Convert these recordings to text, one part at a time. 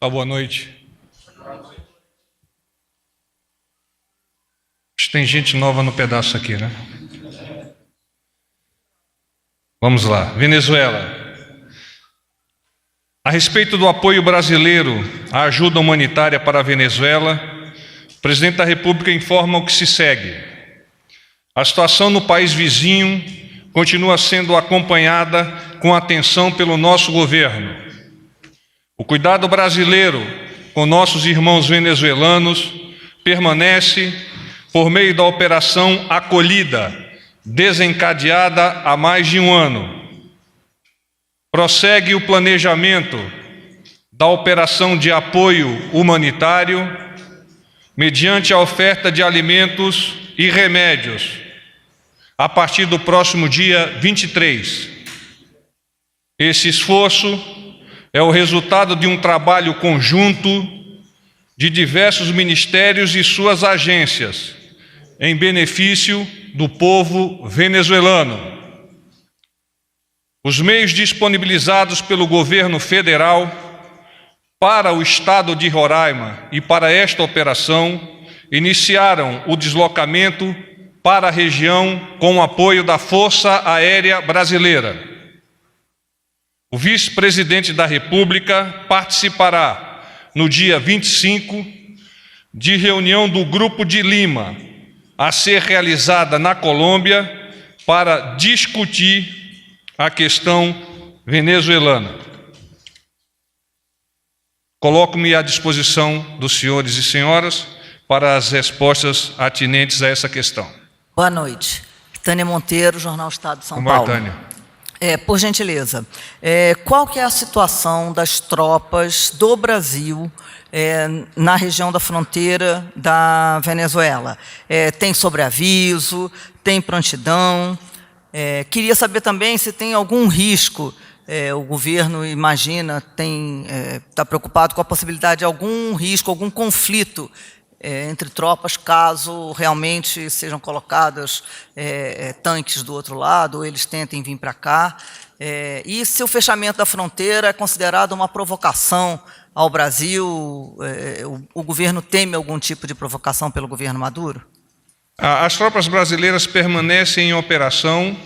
Boa noite. Acho que tem gente nova no pedaço aqui, né? Vamos lá. Venezuela. A respeito do apoio brasileiro à ajuda humanitária para a Venezuela, o presidente da República informa o que se segue. A situação no país vizinho continua sendo acompanhada com atenção pelo nosso governo. O cuidado brasileiro com nossos irmãos venezuelanos permanece por meio da Operação Acolhida, desencadeada há mais de um ano. Prossegue o planejamento da operação de apoio humanitário, mediante a oferta de alimentos e remédios, a partir do próximo dia 23. Esse esforço é o resultado de um trabalho conjunto de diversos ministérios e suas agências, em benefício do povo venezuelano. Os meios disponibilizados pelo governo federal para o estado de Roraima e para esta operação iniciaram o deslocamento para a região com o apoio da Força Aérea Brasileira. O vice-presidente da República participará no dia 25 de reunião do Grupo de Lima, a ser realizada na Colômbia, para discutir a questão venezuelana. Coloco-me à disposição dos senhores e senhoras para as respostas atinentes a essa questão. Boa noite. Tânia Monteiro, Jornal Estado de São Paulo. Tânia. Por gentileza, qual que é a situação das tropas do Brasil na região da fronteira da Venezuela? Tem sobreaviso, tem prontidão? Queria saber também se tem algum risco, o governo imagina, está preocupado com a possibilidade de algum risco, algum conflito entre tropas, caso realmente sejam colocados tanques do outro lado, ou eles tentem vir para cá. E se o fechamento da fronteira é considerado uma provocação ao Brasil, o governo teme algum tipo de provocação pelo governo Maduro? As tropas brasileiras permanecem em operação,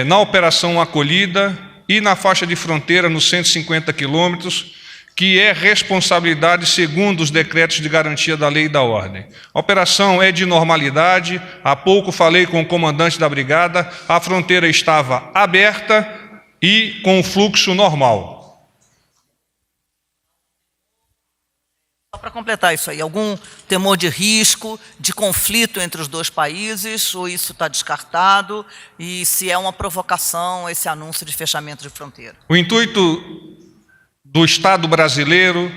na Operação Acolhida e na faixa de fronteira, nos 150 quilômetros, que é responsabilidade segundo os decretos de garantia da lei e da ordem. A operação é de normalidade. Há pouco falei com o comandante da brigada, a fronteira estava aberta e com fluxo normal. Só para completar isso aí, algum temor de risco, de conflito entre os dois países, ou isso está descartado? E se é uma provocação esse anúncio de fechamento de fronteira? O intuito do Estado brasileiro,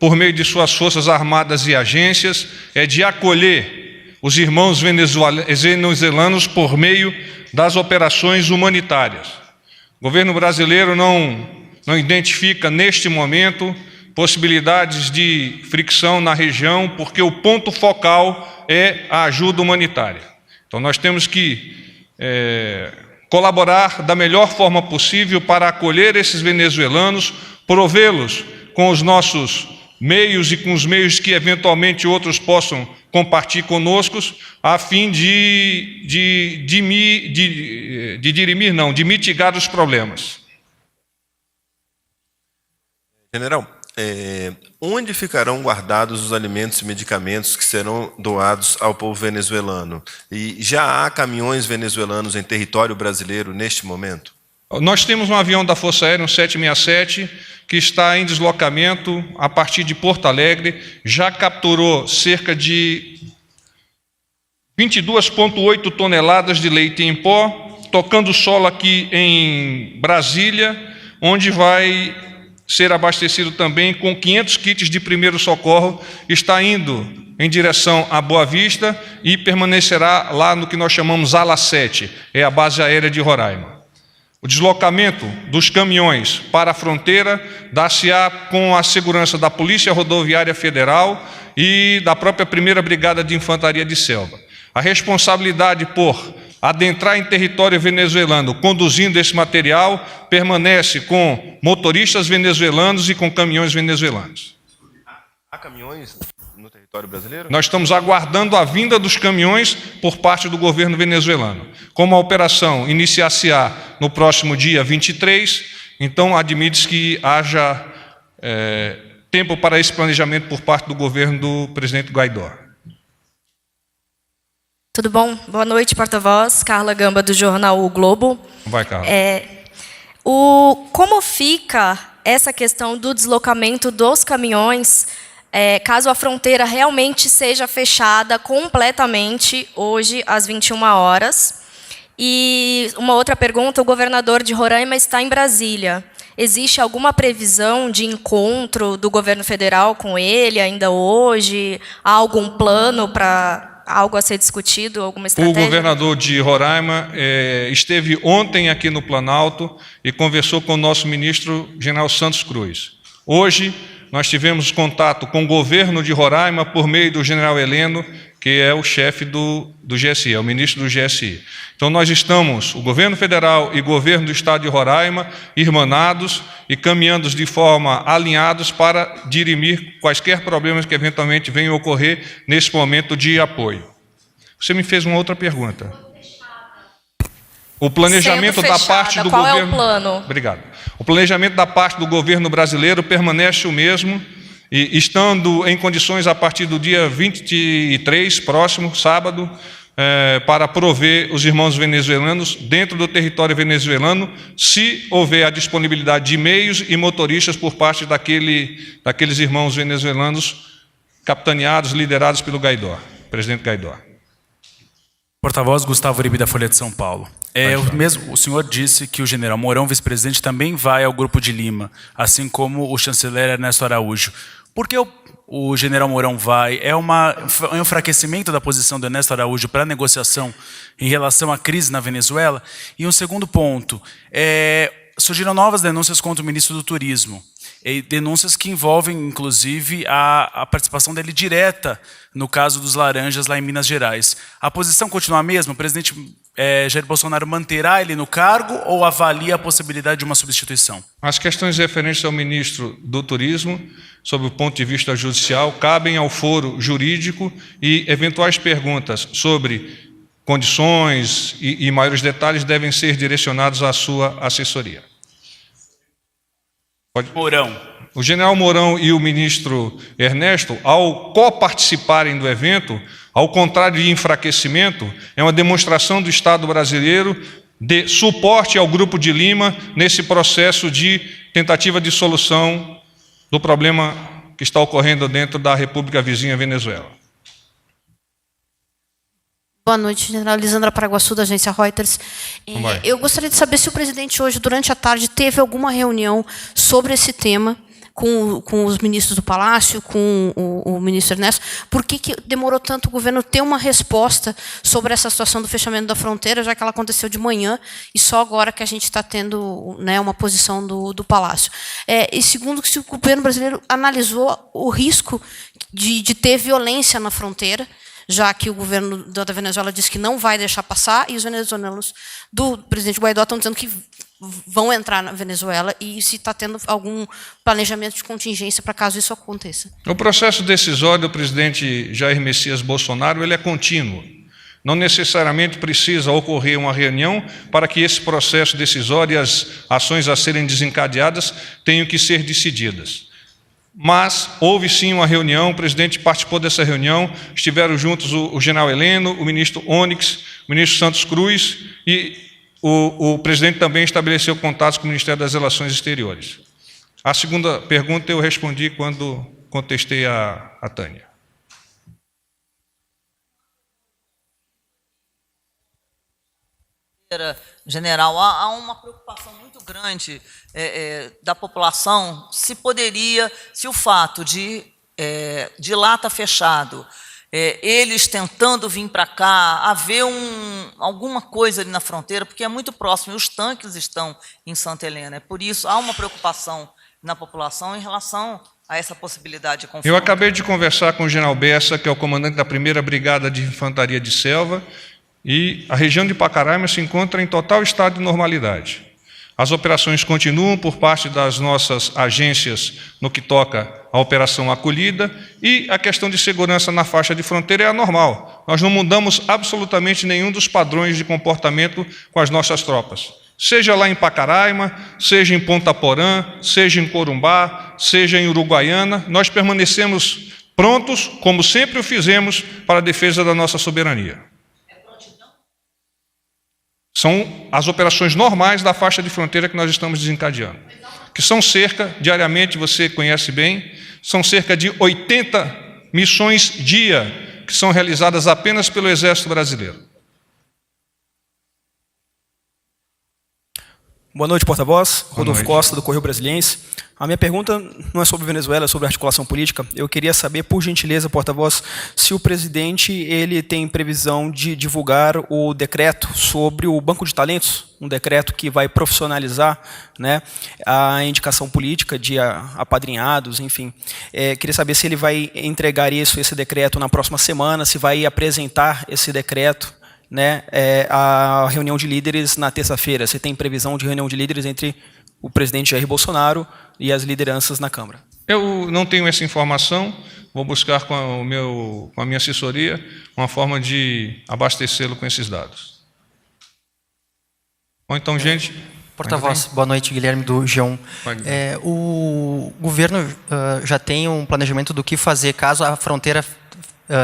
por meio de suas forças armadas e agências, é de acolher os irmãos venezuelanos por meio das operações humanitárias. O governo brasileiro não identifica, neste momento, possibilidades de fricção na região, porque o ponto focal é a ajuda humanitária. Então, nós temos que colaborar da melhor forma possível para acolher esses venezuelanos, provê-los com os nossos meios e com os meios que eventualmente outros possam compartilhar conosco, a fim de mitigar os problemas. General, onde ficarão guardados os alimentos e medicamentos que serão doados ao povo venezuelano? E já há caminhões venezuelanos em território brasileiro neste momento? Nós temos um avião da Força Aérea, um 767, que está em deslocamento a partir de Porto Alegre, já capturou cerca de 22,8 toneladas de leite em pó, tocando solo aqui em Brasília, onde vai ser abastecido também com 500 kits de primeiro socorro, está indo em direção à Boa Vista e permanecerá lá no que nós chamamos Ala 7, é a base aérea de Roraima. O deslocamento dos caminhões para a fronteira dá-se-á com a segurança da Polícia Rodoviária Federal e da própria 1ª Brigada de Infantaria de Selva. A responsabilidade por adentrar em território venezuelano conduzindo esse material, permanece com motoristas venezuelanos e com caminhões venezuelanos. Há caminhões no território brasileiro? Nós estamos aguardando a vinda dos caminhões por parte do governo venezuelano. Como a operação iniciar-se-á no próximo dia 23, então admite-se que haja tempo para esse planejamento por parte do governo do presidente Guaidó. Tudo bom? Boa noite, porta-voz. Carla Gamba, do jornal O Globo. Vai, Carla. Como fica essa questão do deslocamento dos caminhões, caso a fronteira realmente seja fechada completamente hoje, às 21 horas? E uma outra pergunta, o governador de Roraima está em Brasília. Existe alguma previsão de encontro do governo federal com ele ainda hoje? Há algum plano para algo a ser discutido, alguma estratégia? O governador de Roraima esteve ontem aqui no Planalto e conversou com o nosso ministro, general Santos Cruz. Hoje, nós tivemos contato com o governo de Roraima por meio do general Heleno, que é o chefe do GSI, é o ministro do GSI. Então, nós estamos, o governo federal e o governo do estado de Roraima, irmanados e caminhando de forma alinhados para dirimir quaisquer problemas que eventualmente venham a ocorrer nesse momento de apoio. Você me fez uma outra pergunta. O planejamento da parte do qual governo... é o plano? Obrigado. O planejamento da parte do governo brasileiro permanece o mesmo, e estando em condições a partir do dia 23, próximo, sábado, para prover os irmãos venezuelanos dentro do território venezuelano, se houver a disponibilidade de meios e motoristas por parte daqueles irmãos venezuelanos capitaneados, liderados pelo Guaidó, presidente Guaidó. Porta-voz Gustavo Uribe, da Folha de São Paulo. O senhor disse que o general Mourão, vice-presidente, também vai ao Grupo de Lima, assim como o chanceler Ernesto Araújo. Por que o general Mourão vai? É um enfraquecimento da posição do Ernesto Araújo para a negociação em relação à crise na Venezuela? E um segundo ponto, surgiram novas denúncias contra o ministro do Turismo, denúncias que envolvem, inclusive, a participação dele direta no caso dos laranjas lá em Minas Gerais. A posição continua a mesma? O presidente Jair Bolsonaro manterá ele no cargo ou avalia a possibilidade de uma substituição? As questões referentes ao ministro do Turismo, sob o ponto de vista judicial, cabem ao foro jurídico e eventuais perguntas sobre condições e maiores detalhes devem ser direcionados à sua assessoria. Mourão. O general Mourão e o ministro Ernesto, ao coparticiparem do evento, ao contrário de enfraquecimento, é uma demonstração do Estado brasileiro de suporte ao Grupo de Lima nesse processo de tentativa de solução do problema que está ocorrendo dentro da República Vizinha Venezuela. Boa noite, general Lisandra Paraguaçu, da agência Reuters. Eu gostaria de saber se o presidente hoje, durante a tarde, teve alguma reunião sobre esse tema com os ministros do Palácio, com o ministro Ernesto. Por que demorou tanto o governo ter uma resposta sobre essa situação do fechamento da fronteira, já que ela aconteceu de manhã e só agora que a gente está tendo, né, uma posição do Palácio? E segundo, se o governo brasileiro analisou o risco de ter violência na fronteira, já que o governo da Venezuela disse que não vai deixar passar, e os venezuelanos do presidente Guaidó estão dizendo que vão entrar na Venezuela, e se está tendo algum planejamento de contingência para caso isso aconteça. O processo decisório do presidente Jair Messias Bolsonaro ele é contínuo. Não necessariamente precisa ocorrer uma reunião para que esse processo decisório e as ações a serem desencadeadas tenham que ser decididas. Mas houve sim uma reunião, o presidente participou dessa reunião, estiveram juntos o general Heleno, o ministro Onyx, o ministro Santos Cruz, e o presidente também estabeleceu contatos com o Ministério das Relações Exteriores. A segunda pergunta eu respondi quando contestei a Tânia. General, há uma preocupação muito grande da população se o fato de lá estar fechado, eles tentando vir para cá, haver alguma coisa ali na fronteira, porque é muito próximo, e os tanques estão em Santa Helena. Por isso, há uma preocupação na população em relação a essa possibilidade de conflito. Eu acabei de conversar com o general Bessa, que é o comandante da 1ª Brigada de Infantaria de Selva, e a região de Pacaraima se encontra em total estado de normalidade. As operações continuam por parte das nossas agências no que toca à operação acolhida, e a questão de segurança na faixa de fronteira é anormal. Nós não mudamos absolutamente nenhum dos padrões de comportamento com as nossas tropas. Seja lá em Pacaraima, seja em Ponta Porã, seja em Corumbá, seja em Uruguaiana, nós permanecemos prontos, como sempre o fizemos, para a defesa da nossa soberania. São as operações normais da faixa de fronteira que nós estamos desencadeando, que são cerca, diariamente, você conhece bem, são cerca de 80 missões dia, que são realizadas apenas pelo Exército Brasileiro. Boa noite, porta-voz. Rodolfo Costa, do Correio Brasiliense. A minha pergunta não é sobre Venezuela, é sobre articulação política. Eu queria saber, por gentileza, porta-voz, se o presidente ele tem previsão de divulgar o decreto sobre o banco de talentos, um decreto que vai profissionalizar, né, a indicação política de apadrinhados, enfim. Queria saber se ele vai entregar esse decreto na próxima semana, se vai apresentar esse decreto, né, a reunião de líderes na terça-feira. Você tem previsão de reunião de líderes entre o presidente Jair Bolsonaro e as lideranças na Câmara? Eu não tenho essa informação, vou buscar com a minha assessoria uma forma de abastecê-lo com esses dados. Bom, então, gente... Porta-voz, boa noite, Guilherme do G1. O governo já tem um planejamento do que fazer caso a fronteira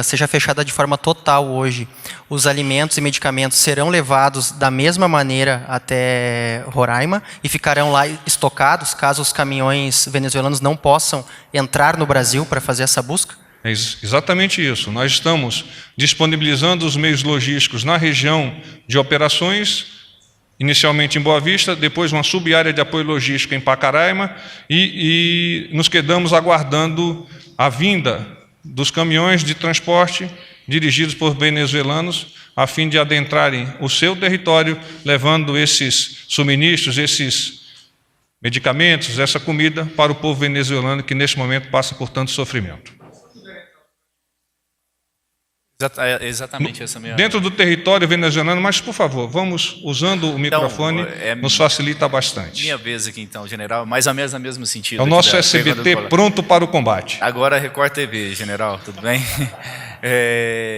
seja fechada de forma total hoje. Os alimentos e medicamentos serão levados da mesma maneira até Roraima e ficarão lá estocados caso os caminhões venezuelanos não possam entrar no Brasil para fazer essa busca? É exatamente isso. Nós estamos disponibilizando os meios logísticos na região de operações, inicialmente em Boa Vista, depois uma sub-área de apoio logístico em Pacaraima, e nos quedamos aguardando a vinda dos caminhões de transporte dirigidos por venezuelanos, a fim de adentrarem o seu território, levando esses suministros, esses medicamentos, essa comida para o povo venezuelano, que neste momento passa por tanto sofrimento. Exatamente essa minha... Dentro do território venezuelano, mas, por favor, vamos usando o microfone, nos facilita bastante. Minha vez aqui, então, general, mais ou menos no mesmo sentido. É o nosso SBT pronto para o combate. Agora, Record TV, general, tudo bem?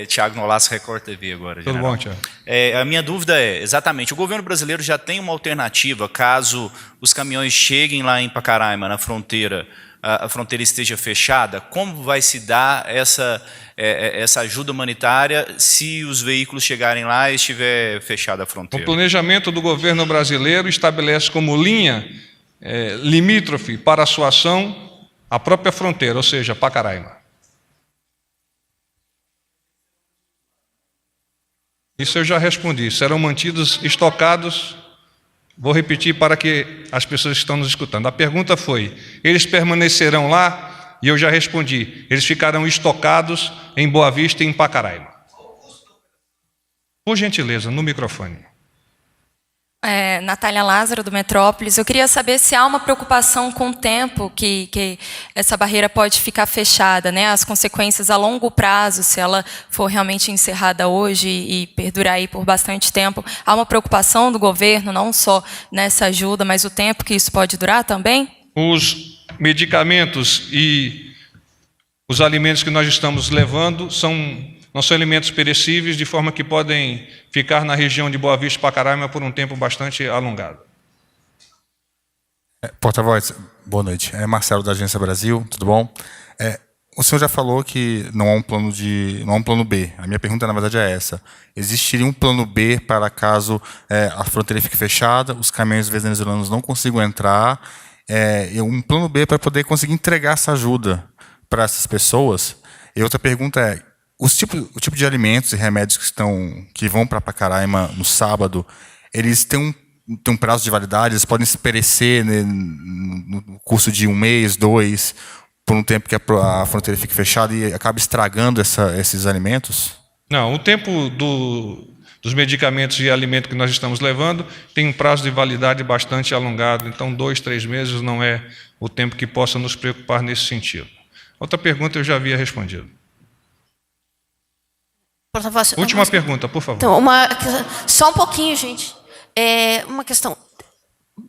Tiago Nolasco, Record TV agora, general. Tudo bom, Tiago? A minha dúvida é, exatamente, o governo brasileiro já tem uma alternativa, caso os caminhões cheguem lá em Pacaraima, na fronteira, a fronteira esteja fechada, como vai se dar essa ajuda humanitária se os veículos chegarem lá e estiver fechada a fronteira? O planejamento do governo brasileiro estabelece como linha limítrofe para a sua ação a própria fronteira, ou seja, Pacaraima. Isso eu já respondi. Serão mantidos estocados. Vou repetir para que as pessoas que estão nos escutando. A pergunta foi, eles permanecerão lá? E eu já respondi, eles ficarão estocados em Boa Vista e em Pacaraima. Por gentileza, no microfone. Natália Lázaro, do Metrópolis. Eu queria saber se há uma preocupação com o tempo que essa barreira pode ficar fechada, né? As consequências a longo prazo, se ela for realmente encerrada hoje e perdurar aí por bastante tempo. Há uma preocupação do governo, não só nessa ajuda, mas o tempo que isso pode durar também? Os medicamentos e os alimentos que nós estamos levando não são alimentos perecíveis, de forma que podem ficar na região de Boa Vista e Pacaraima por um tempo bastante alongado. Porta-voz, boa noite. Marcelo, da Agência Brasil, tudo bom? O senhor já falou que não há um plano B. A minha pergunta, na verdade, é essa. Existiria um plano B para caso a fronteira fique fechada, os caminhões venezuelanos não consigam entrar, um plano B para poder conseguir entregar essa ajuda para essas pessoas? E outra pergunta é, o tipo de alimentos e remédios que vão para Pacaraima no sábado, eles têm um prazo de validade, eles podem se perecer, né, no curso de 1 mês, 2, por um tempo que a fronteira fique fechada e acaba estragando esses alimentos? Não, o tempo dos medicamentos e alimentos que nós estamos levando tem um prazo de validade bastante alongado, então 2, 3 meses não é o tempo que possa nos preocupar nesse sentido. Outra pergunta eu já havia respondido. Porta-voz, Última pergunta, por favor. Então, só um pouquinho, gente. Uma questão.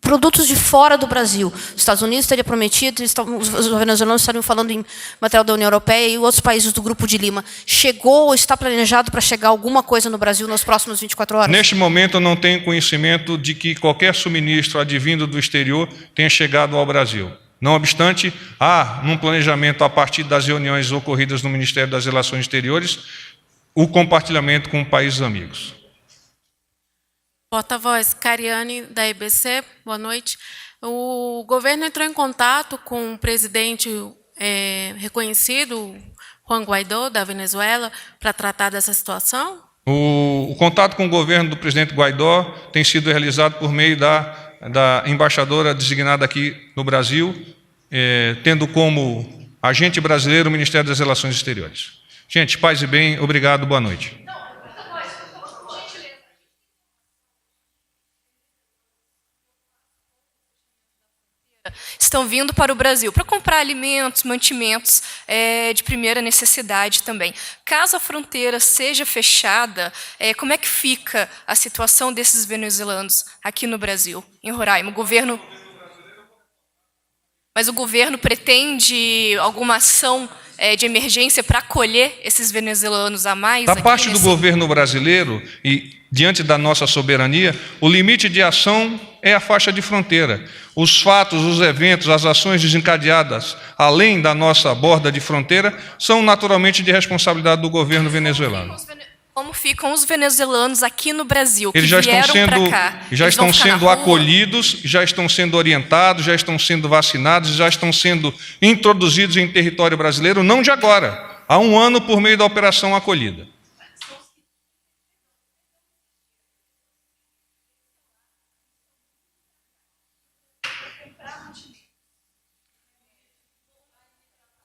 Produtos de fora do Brasil. Os Estados Unidos teriam prometido, os venezuelanos estariam falando em material da União Europeia e outros países do Grupo de Lima. Chegou ou está planejado para chegar alguma coisa no Brasil nas próximas 24 horas? Neste momento, eu não tenho conhecimento de que qualquer suministro advindo do exterior tenha chegado ao Brasil. Não obstante, há, num planejamento a partir das reuniões ocorridas no Ministério das Relações Exteriores, o compartilhamento com países amigos. Porta-voz, Cariane, da EBC, boa noite. O governo entrou em contato com o presidente reconhecido, Juan Guaidó, da Venezuela, para tratar dessa situação? O contato com o governo do presidente Guaidó tem sido realizado por meio da embaixadora designada aqui no Brasil, tendo como agente brasileiro o Ministério das Relações Exteriores. Gente, paz e bem, obrigado, boa noite. Estão vindo para o Brasil para comprar alimentos, mantimentos de primeira necessidade também. Caso a fronteira seja fechada, como é que fica a situação desses venezuelanos aqui no Brasil, em Roraima? Mas o governo pretende alguma ação de emergência para acolher esses venezuelanos a mais? Da parte do governo brasileiro e diante da nossa soberania, o limite de ação é a faixa de fronteira. Os fatos, os eventos, as ações desencadeadas além da nossa borda de fronteira são naturalmente de responsabilidade do governo venezuelano. Como ficam os venezuelanos aqui no Brasil, que Eles já estão sendo acolhidos, já estão sendo orientados, já estão sendo vacinados, já estão sendo introduzidos em território brasileiro, não de agora, há 1 ano por meio da Operação Acolhida.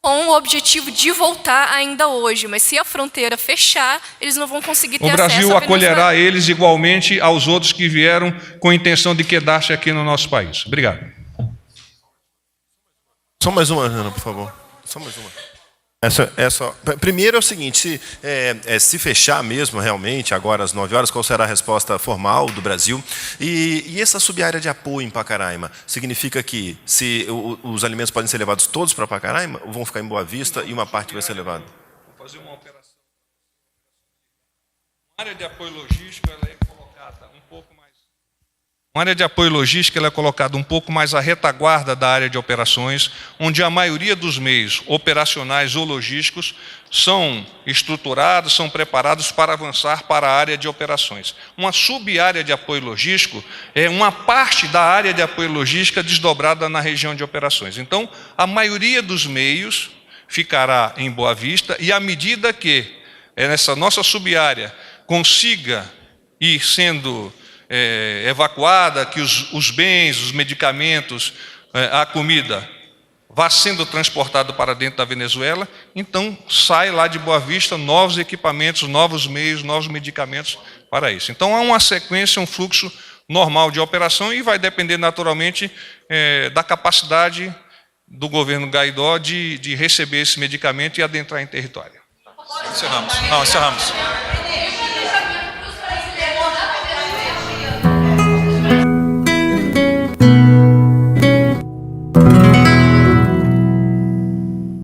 Com o objetivo de voltar ainda hoje, mas se a fronteira fechar, eles não vão conseguir ter acesso. O Brasil acolherá eles igualmente aos outros que vieram com a intenção de quedar-se aqui no nosso país. Obrigado. Só mais uma, Ana, por favor. Só mais uma. Primeiro é o seguinte, se fechar mesmo realmente, agora às 9 horas, qual será a resposta formal do Brasil? E essa subárea de apoio em Pacaraima, significa que os alimentos podem ser levados todos para Pacaraima, ou vão ficar em Boa Vista e uma parte vai ser levada? Vou fazer uma operação. A área de apoio logístico ela é colocada um pouco mais... Uma área de apoio logístico ela é colocada um pouco mais à retaguarda da área de operações, onde a maioria dos meios operacionais ou logísticos são estruturados, são preparados para avançar para a área de operações. Uma sub-área de apoio logístico é uma parte da área de apoio logística desdobrada na região de operações. Então, a maioria dos meios ficará em Boa Vista e, à medida que essa nossa sub-área consiga ir sendo evacuada, que os bens, os medicamentos, a comida vá sendo transportado para dentro da Venezuela, então sai lá de Boa Vista novos equipamentos, novos meios, novos medicamentos para isso. Então há uma sequência, um fluxo normal de operação e vai depender naturalmente da capacidade do governo Guaidó de receber esse medicamento e adentrar em território. Encerramos. Não, encerramos.